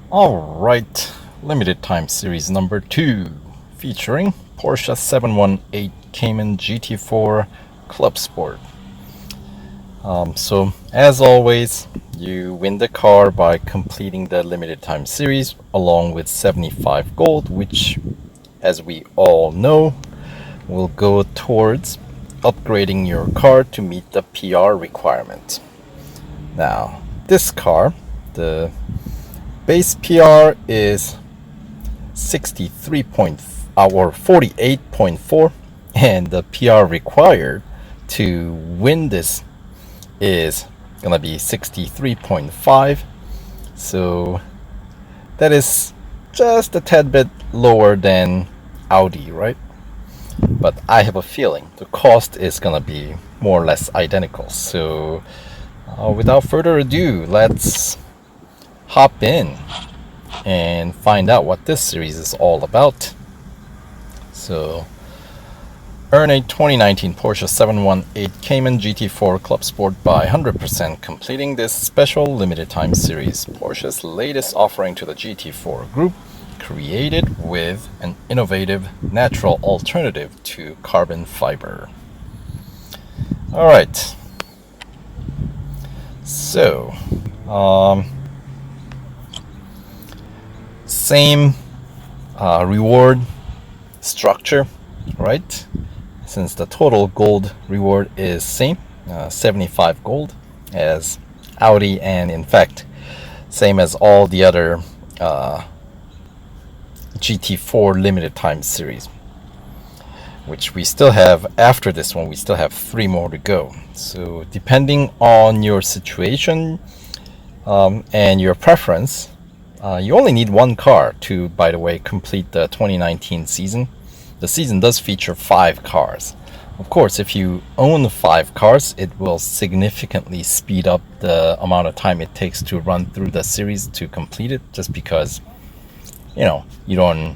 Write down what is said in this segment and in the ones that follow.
Alright, limited time series number 2, featuring Porsche 718 Cayman GT4 Clubsport. So as always, you win the car by completing the limited time series along with 75 gold, which, as we all know, will go towards upgrading your car to meet the PR requirement. Now, this car, the base PR is 63 or 48.4, and the PR required to win this is gonna be 63.5. So that is just a tad bit lower than Audi, right? But I have a feeling the cost is gonna be more or less identical. So without further ado, let's hop in and find out what this series is all about. So, earn a 2019 Porsche 718 Cayman GT4 Clubsport by 100% completing this special limited time series, Porsche's latest offering to the GT4 group, created with an innovative natural alternative to carbon fiber. Alright, so same reward structure, right? Since the total gold reward is same, 75 gold as Audi, and in fact same as all the other GT4 limited time series, which we still have. After this one, we still have 3 more to go. So depending on your situation and your preference, you only need 1 car to, by the way, complete the 2019 season. The season does feature 5 cars. Of course, if you own 5 cars, it will significantly speed up the amount of time it takes to run through the series to complete it, just because, you don't,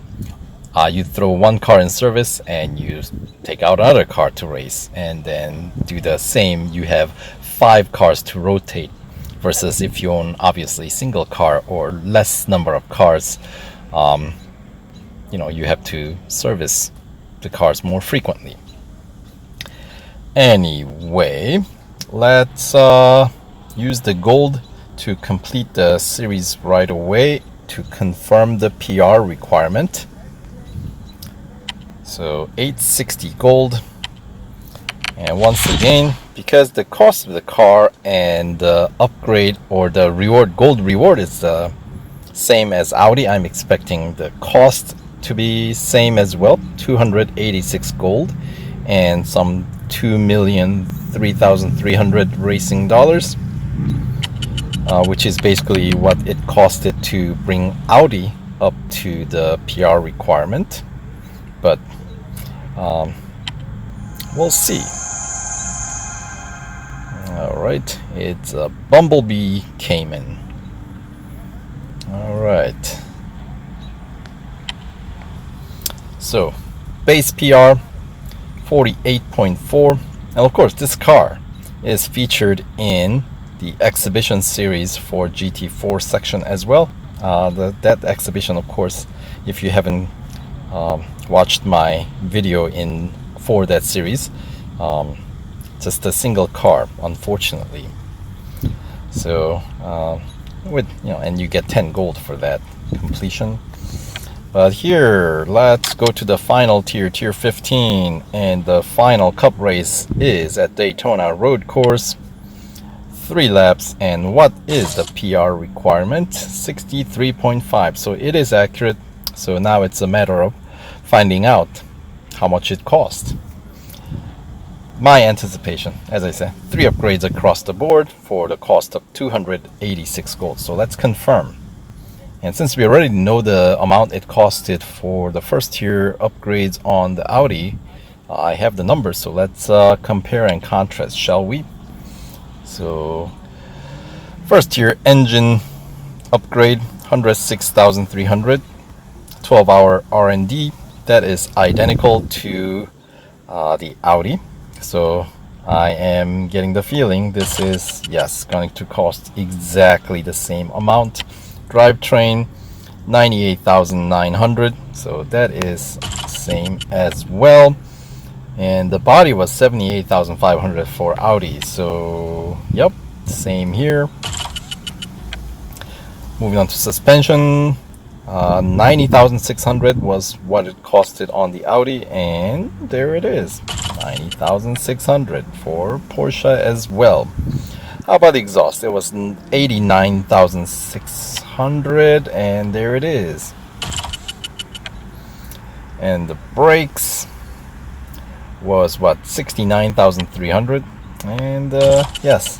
you throw 1 car in service and you take out another car to race, and then do the same. You have 5 cars to rotate, versus if you own obviously single car or less number of cars, you have to service the cars more frequently. Anyway, let's use the gold to complete the series right away to confirm the PR requirement. So 860 gold. And once again, because the cost of the car and the upgrade or the gold reward is the same as Audi, I'm expecting the cost to be same as well, 286 gold and some 2,003,300 racing dollars, which is basically what it costed to bring Audi up to the PR requirement. But we'll see. Alright, it's a Bumblebee Cayman. Alright. So, base PR 48.4. And of course, this car is featured in the exhibition series for GT4 section as well. That exhibition, of course, if you haven't watched my video for that series, just a single car, unfortunately. So and you get 10 gold for that completion. But here, let's go to the final tier 15, and the final cup race is at Daytona Road Course, 3 laps. And what is the PR requirement? 63.5. So it is accurate. So now it's a matter of finding out how much it costs. My anticipation, as I said, 3 upgrades across the board for the cost of 286 gold. So let's confirm. And since we already know the amount it costed for the first tier upgrades on the Audi, I have the numbers. So let's compare and contrast, shall we? So first tier engine upgrade, 106,300, 12-hour R&D. That is identical to the Audi. So I am getting the feeling this is, yes, going to cost exactly the same amount. Drivetrain, 98,900, so that is same as well. And the body was 78,500 for Audi, so yep, same here. Moving on to suspension, 90,600 was what it costed on the Audi, and there it is, 90,600 for Porsche as well. How about the exhaust? It was 89,600, and there it is. And the brakes was what, 69,300, and yes,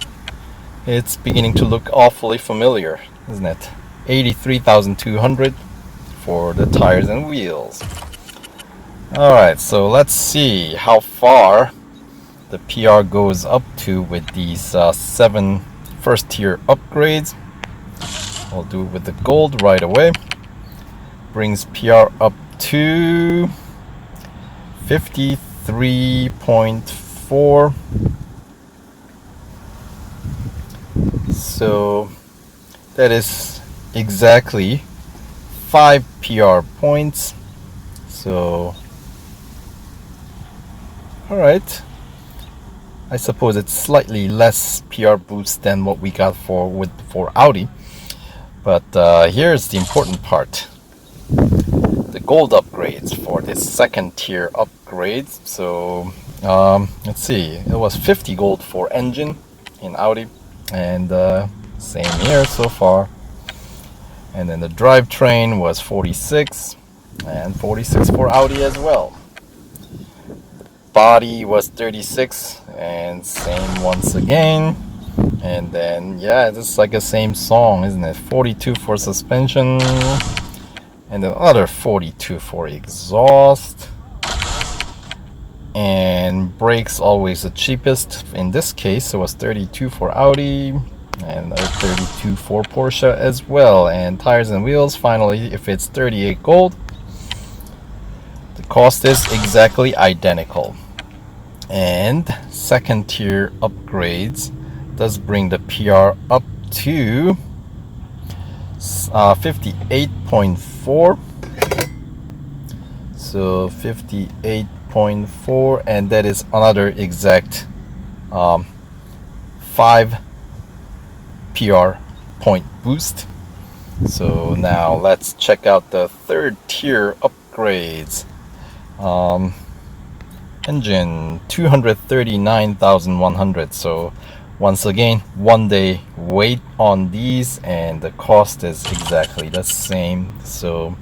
it's beginning to look awfully familiar, isn't it? 83,200 for the tires and wheels. Alright, so let's see how far the PR goes up to with these 7 first tier upgrades. I'll do it with the gold right away. Brings PR up to 53.4. So that is exactly 5 PR points. So alright, I suppose it's slightly less PR boost than what we got for Audi, but here's the important part: the gold upgrades for this second tier upgrades. So let's see, it was 50 gold for engine in Audi, and same here so far. And then the drivetrain was 46, and 46 for Audi as well. Body was 36, and same once again. And then yeah, it's like a same song, isn't it? 42 for suspension, and the other 42 for exhaust. And brakes always the cheapest. In this case, it was 32 for Audi, and 32 for Porsche as well. And tires and wheels, finally, if it's 38 gold, the cost is exactly identical. And second tier upgrades does bring the PR up to 58.4. So 58.4, and that is another exact 5 PR point boost. So now let's check out the third tier upgrades. Engine 239,100. So once again, 1 day wait on these, and the cost is exactly the same. So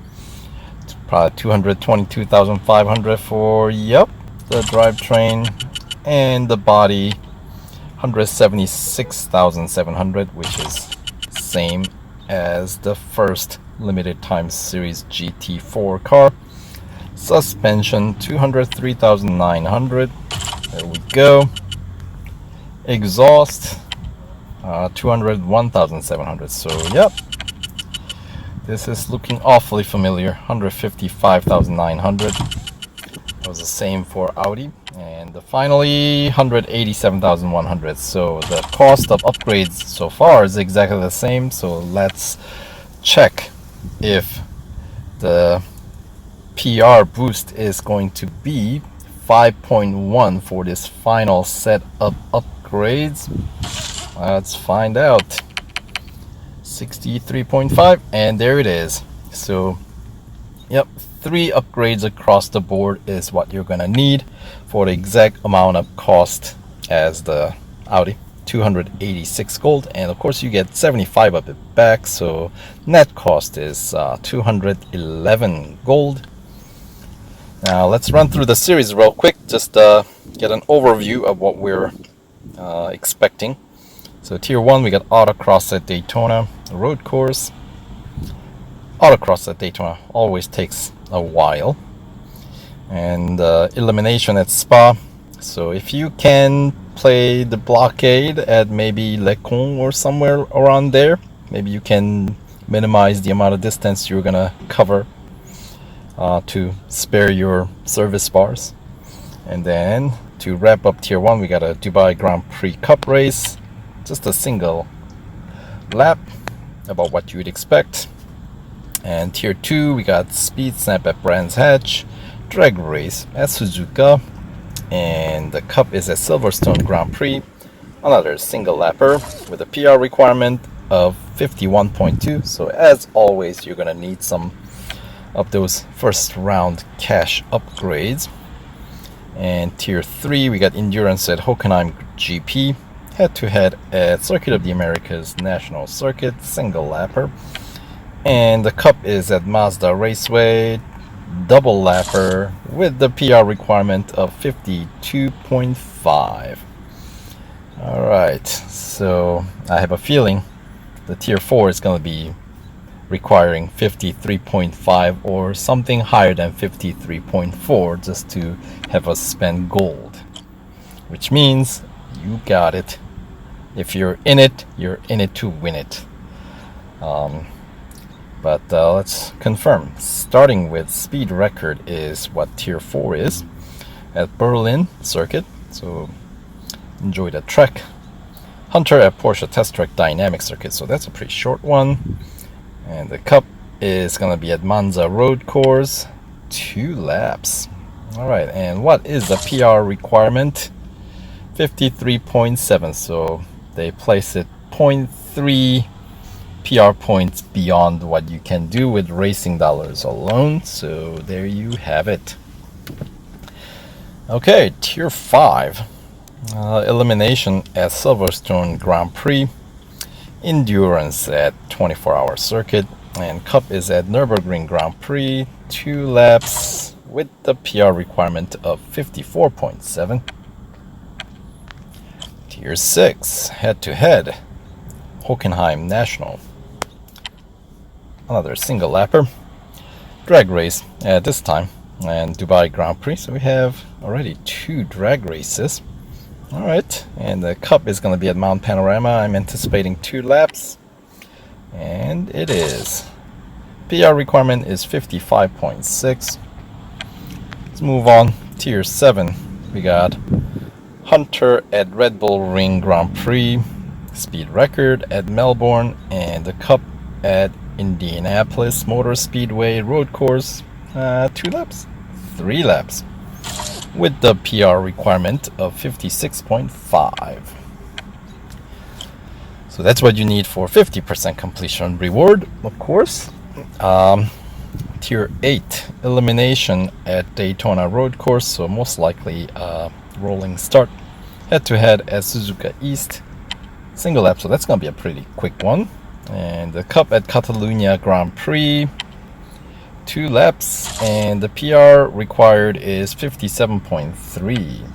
it's probably 222,500 for the drivetrain, and the body 176,700, which is same as the first limited time series GT4 car. Suspension 203,900. There we go. Exhaust 201,700. So yep, this is looking awfully familiar. 155,900. That was the same for Audi. And finally 187,100. So the cost of upgrades so far is exactly the same. So let's check if the PR boost is going to be 5.1 for this final set of upgrades. Let's find out. 63.5, and there it is. So yep, 3 upgrades across the board is what you're gonna need for the exact amount of cost as the Audi. 286 gold, and of course you get 75 of it back, so net cost is 211 gold. Now let's run through the series real quick, just get an overview of what we're expecting. So tier 1, we got autocross at Daytona, road course. Autocross at Daytona always takes a while, and elimination at Spa. So if you can play the blockade at maybe Lecon or somewhere around there, maybe you can minimize the amount of distance you're gonna cover to spare your service bars. And then to wrap up tier 1, we got a Dubai Grand Prix Cup race, just a single lap, about what you would expect. And Tier 2, we got Speed Snap at Brands Hatch, Drag Race at Suzuka, and the Cup is at Silverstone Grand Prix. Another single lapper with a PR requirement of 51.2. So as always, you're gonna need some of those first round cash upgrades. And Tier 3, we got Endurance at Hockenheim GP, head-to-head at Circuit of the Americas National Circuit, single lapper. And the Cup is at Mazda Raceway, double lapper with the PR requirement of 52.5. Alright, so I have a feeling the Tier 4 is going to be requiring 53.5 or something higher than 53.4 just to have us spend gold, which means you got it. If you're in it to win it. But let's confirm. Starting with speed record is what Tier 4 is at Berlin Circuit, so enjoy the track. Hunter at Porsche Test Track Dynamic Circuit, so that's a pretty short one. And the Cup is going to be at Monza Road Course, 2 laps. Alright, and what is the PR requirement? 53.7, so they place it 0.3 PR points beyond what you can do with racing dollars alone. So there you have it. Okay, Tier 5. Elimination at Silverstone Grand Prix. Endurance at 24-hour circuit. And Cup is at Nürburgring Grand Prix. 2 laps with the PR requirement of 54.7. Tier 6. Head-to-head. Hockenheim National. Another single lapper. Drag race at this time, and Dubai Grand Prix. So we have already 2 drag races. Alright, and the Cup is going to be at Mount Panorama. I'm anticipating 2 laps, and it is. PR requirement is 55.6. Let's move on. Tier 7. We got Hunter at Red Bull Ring Grand Prix. Speed record at Melbourne, and the Cup at Indianapolis Motor Speedway Road Course, 2 laps, 3 laps, with the PR requirement of 56.5. So that's what you need for 50% completion reward, of course. Tier 8, elimination at Daytona Road Course, so most likely rolling start, head-to-head at Suzuka East, single lap, so that's going to be a pretty quick one. And the Cup at Catalunya Grand Prix, 2 laps, and the PR required is 57.3.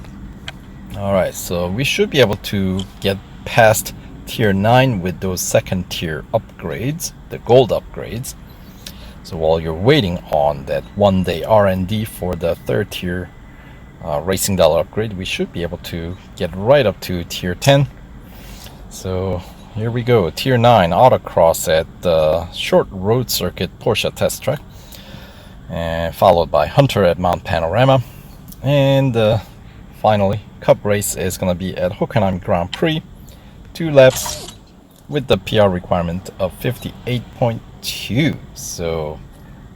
Alright, so we should be able to get past Tier 9 with those second tier upgrades, the gold upgrades. So while you're waiting on that 1-day R&D for the 3rd tier racing dollar upgrade, we should be able to get right up to Tier 10. So here we go. Tier 9 autocross at the short road circuit Porsche Test Track, and followed by Hunter at Mount Panorama. And finally, Cup race is going to be at Hockenheim Grand Prix, 2 laps with the PR requirement of 58.2. So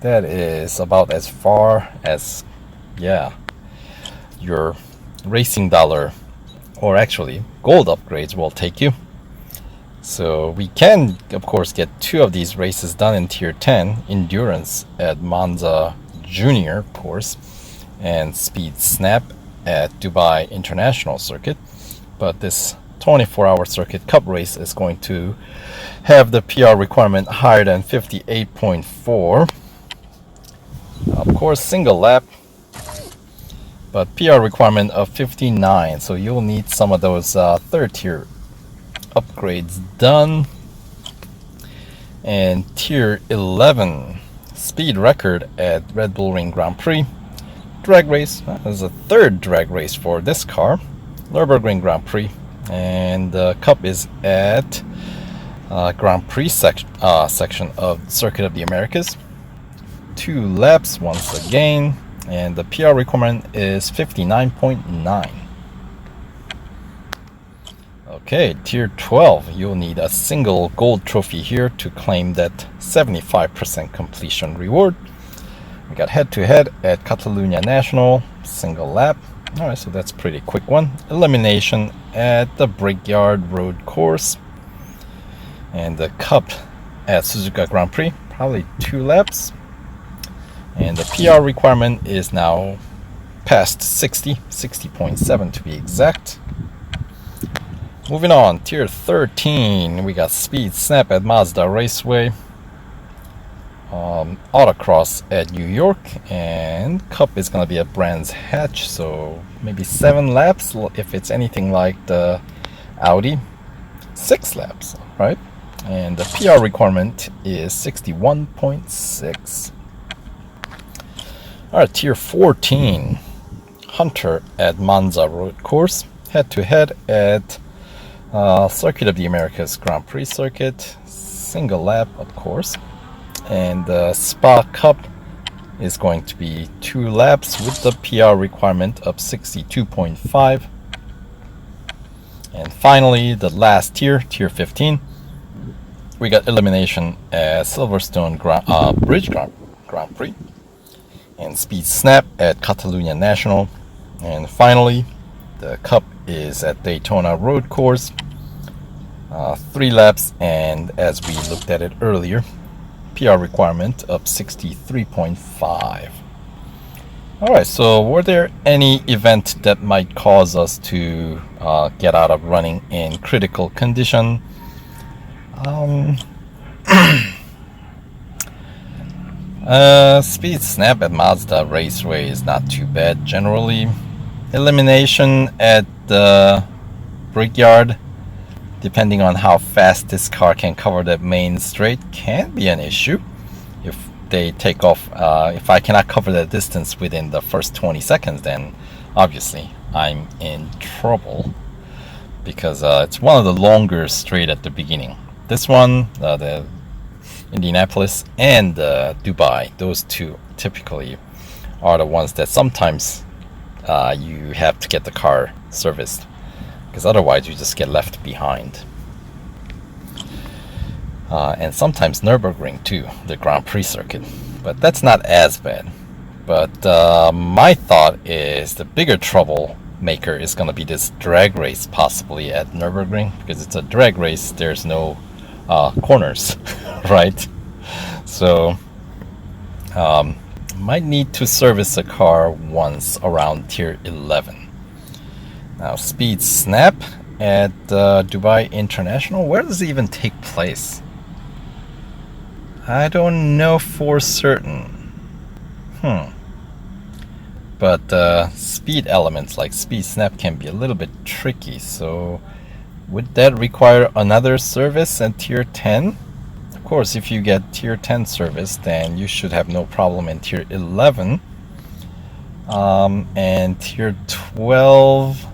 that is about as far as, your racing dollar, or actually gold upgrades, will take you. So we can, of course, get 2 of these races done in Tier 10, Endurance at Monza Junior course, and Speed Snap at Dubai International Circuit. But this 24-hour circuit Cup race is going to have the PR requirement higher than 58.4. Of course, single lap, but PR requirement of 59. So you'll need some of those 3rd tier upgrades done. And Tier 11, speed record at Red Bull Ring Grand Prix, drag race. There's a 3rd drag race for this car, Nürburgring Grand Prix, and the Cup is at Grand Prix section of Circuit of the Americas, 2 laps once again, and the PR requirement is 59.9. Okay, tier 12, you'll need a single gold trophy here to claim that 75% completion reward. We got head-to-head at Catalunya National, single lap. Alright, so that's pretty quick one. Elimination at the Brickyard Road Course. And the Cup at Suzuka Grand Prix, probably 2 laps. And the PR requirement is now past 60.7 to be exact. Moving on, tier 13, we got Speed Snap at Mazda Raceway, Autocross at New York, and Cup is going to be at Brands Hatch, so maybe 7 laps if it's anything like the Audi. 6 laps, right? And the PR requirement is 61.6. Alright, tier 14, Hunter at Monza Road Course, head-to-head at Circuit of the Americas Grand Prix circuit, single lap of course, and the Spa Cup is going to be 2 laps with the PR requirement of 62.5. And finally, the last tier, tier 15, we got elimination at Silverstone Bridge Grand Prix, and Speed Snap at Catalunya National, and finally the Cup is at Daytona Road Course, 3 laps, and as we looked at it earlier, PR requirement of 63.5. Alright, so were there any event that might cause us to get out of running in critical condition? Speed Snap at Mazda Raceway is not too bad generally. Elimination at the Brickyard, depending on how fast this car can cover that main straight, can be an issue. If they take off, if I cannot cover that distance within the first 20 seconds, then obviously I'm in trouble, because it's one of the longer straight at the beginning. This one, the Indianapolis and Dubai, those two typically are the ones that sometimes you have to get the car serviced, because otherwise you just get left behind. And sometimes Nürburgring too, the Grand Prix circuit, but that's not as bad. But my thought is the bigger troublemaker is going to be this drag race possibly at Nürburgring, because it's a drag race, there's no corners, right? So might need to service a car once around tier 11. Now, Speed Snap at Dubai International, where does it even take place? I don't know for certain. But speed elements like Speed Snap can be a little bit tricky, so would that require another service at tier 10? Of course, if you get tier 10 service, then you should have no problem in tier 11. And tier 12,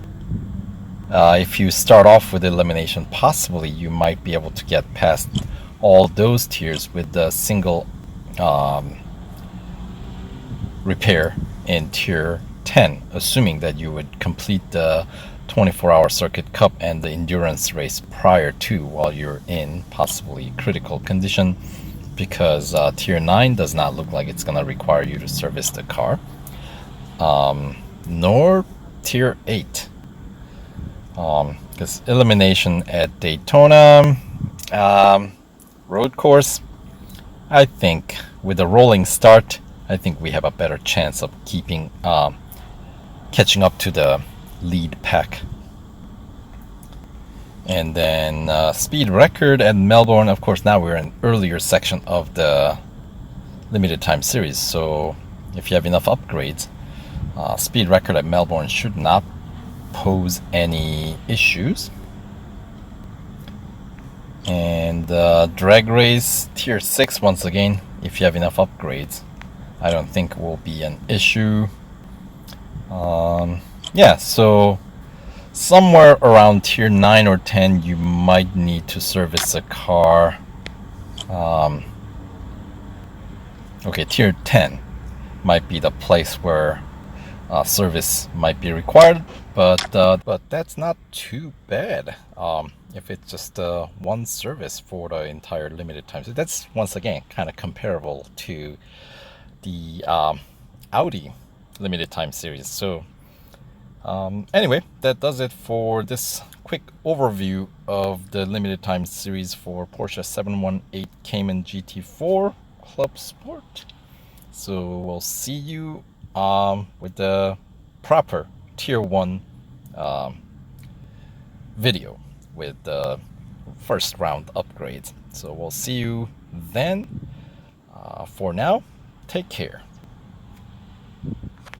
if you start off with elimination, possibly you might be able to get past all those tiers with the single repair in tier 10, assuming that you would complete the 24-hour circuit cup and the endurance race prior to, while you're in possibly critical condition, because tier 9 does not look like it's going to require you to service the car, nor tier 8, because elimination at Daytona road course, I think with a rolling start, I think we have a better chance of catching up to the lead pack. And then speed record at Melbourne, of course now we're in earlier section of the limited time series, so if you have enough upgrades, speed record at Melbourne should not pose any issues. And drag race tier 6, once again, if you have enough upgrades, I don't think will be an issue. Yeah, so somewhere around tier 9 or 10 you might need to service a car. Okay, tier 10 might be the place where service might be required, but that's not too bad. If it's just one service for the entire limited time, so that's once again kind of comparable to the Audi limited time series. So anyway, that does it for this quick overview of the limited time series for Porsche 718 Cayman GT4 Clubsport. So we'll see you with the proper tier 1 video with the first round upgrades. So we'll see you then. For now, take care.